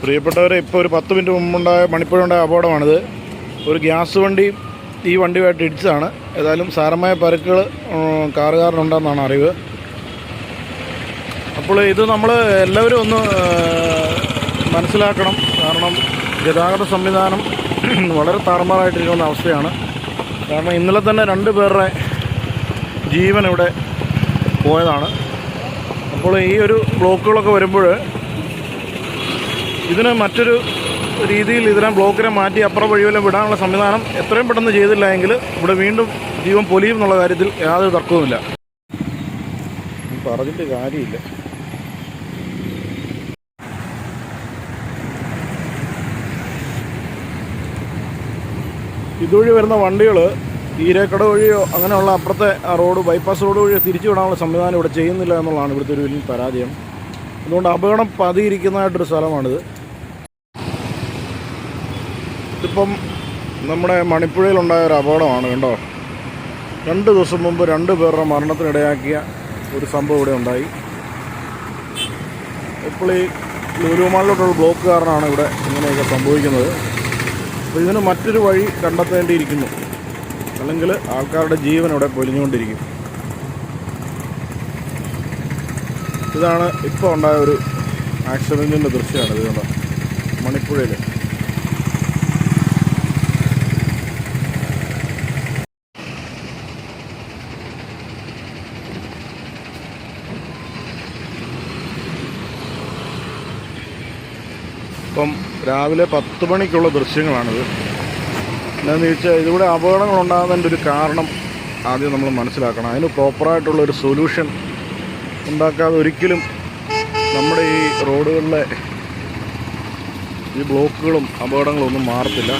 പ്രിയപ്പെട്ടവരെ, ഇപ്പോൾ ഒരു 10 മിനിറ്റ് മുമ്പുണ്ടായ മണിപ്പുഴയുണ്ടായ അപകടമാണിത്. ഒരു ഗ്യാസ് വണ്ടി ഈ വണ്ടിയുമായിട്ട് ഇടിച്ചതാണ്. ഏതായാലും സാരമായ പരുക്കുകൾ കാറുകാരനുണ്ടെന്നാണ് അറിവ്. അപ്പോൾ ഇത് നമ്മൾ എല്ലാവരും ഒന്ന് മനസ്സിലാക്കണം. കാരണം ഗതാഗത സംവിധാനം വളരെ താറുമാറായിട്ടിരിക്കുന്ന അവസ്ഥയാണ്. കാരണം ഇന്നലെ തന്നെ 2 പേരുടെ ജീവൻ ഇവിടെ പോയതാണ്. അപ്പോൾ ഈ ഒരു ബ്ലോക്കുകളൊക്കെ വരുമ്പോൾ ഇതിന് മറ്റൊരു രീതിയിൽ ഇതിനെ ബ്ലോക്കിനെ മാറ്റി അപ്പുറം വഴിവെല്ലാം വിടാനുള്ള സംവിധാനം എത്രയും പെട്ടെന്ന് ചെയ്തില്ല എങ്കിൽ ഇവിടെ വീണ്ടും ജീവൻ പൊലിയും എന്നുള്ള കാര്യത്തിൽ യാതൊരു തർക്കവുമില്ല. പറഞ്ഞിട്ട് കാര്യമില്ല. ഇതുവഴി വരുന്ന വണ്ടികൾ ഈരേക്കട വഴിയോ അങ്ങനെയുള്ള അപ്പുറത്തെ റോഡ് ബൈപ്പാസ് റോഡ് വഴിയോ തിരിച്ചു വിടാനുള്ള സംവിധാനം ഇവിടെ ചെയ്യുന്നില്ല എന്നുള്ളതാണ് ഇവിടുത്തെ ഒരു വലിയ പരാജയം. അതുകൊണ്ട് അപകടം പതിയിരിക്കുന്നതായിട്ടൊരു സ്ഥലമാണിത്. ഇതിപ്പം നമ്മുടെ മണിപ്പുഴയിലുണ്ടായ ഒരു അപകടമാണ്. കണ്ടോ, 2 ദിവസം മുമ്പ് 2 പേരുടെ മരണത്തിനിടയാക്കിയ ഒരു സംഭവം ഇവിടെ ഉണ്ടായി. ഇപ്പോൾ ഈ ലുലു മാളിലോട്ടുള്ള ബ്ലോക്ക് കാരണമാണ് ഇവിടെ ഇങ്ങനെയൊക്കെ സംഭവിക്കുന്നത്. അപ്പോൾ ഇതിന് മറ്റൊരു വഴി കണ്ടെത്തേണ്ടിയിരിക്കുന്നു, അല്ലെങ്കിൽ ആൾക്കാരുടെ ജീവൻ ഇവിടെ പൊലിഞ്ഞുകൊണ്ടിരിക്കും. ഇതാണ് ഇപ്പോൾ ഉണ്ടായ ഒരു ആക്സിഡൻറ്റിൻ്റെ ദൃശ്യമാണ്. ഇത് കണ്ടോ, മണിപ്പുഴയിൽ. ഇപ്പം രാവിലെ 10 മണിക്കുള്ള ദൃശ്യങ്ങളാണിത്. എന്താണെന്ന് ചോദിച്ചാൽ ഇതിലൂടെ അപകടങ്ങൾ ഉണ്ടാകുന്നതിൻ്റെ ഒരു കാരണം ആദ്യം നമ്മൾ മനസ്സിലാക്കണം. അതിന് പ്രോപ്പറായിട്ടുള്ളൊരു സൊല്യൂഷൻ ഉണ്ടാക്കാതെ ഒരിക്കലും നമ്മുടെ ഈ റോഡുകളിലെ ഈ ബ്ലോക്കുകളും അപകടങ്ങളും ഒന്നും മാറത്തില്ല.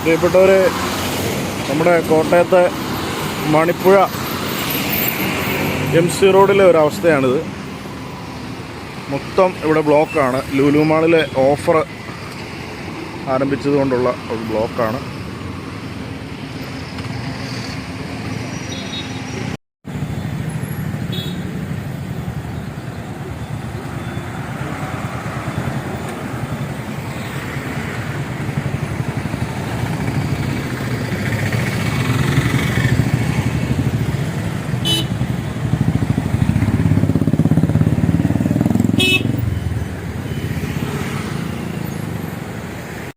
പ്രിയപ്പെട്ടവരെ, നമ്മുടെ കോട്ടയത്തെ മണിപ്പുഴ MC റോഡിലെ ഒരവസ്ഥയാണിത്. മൊത്തം ഇവിടെ ബ്ലോക്കാണ്. ലുലു മാളിലെ ഓഫർ ആരംഭിച്ചതുകൊണ്ടുള്ള ഒരു ബ്ലോക്കാണ്.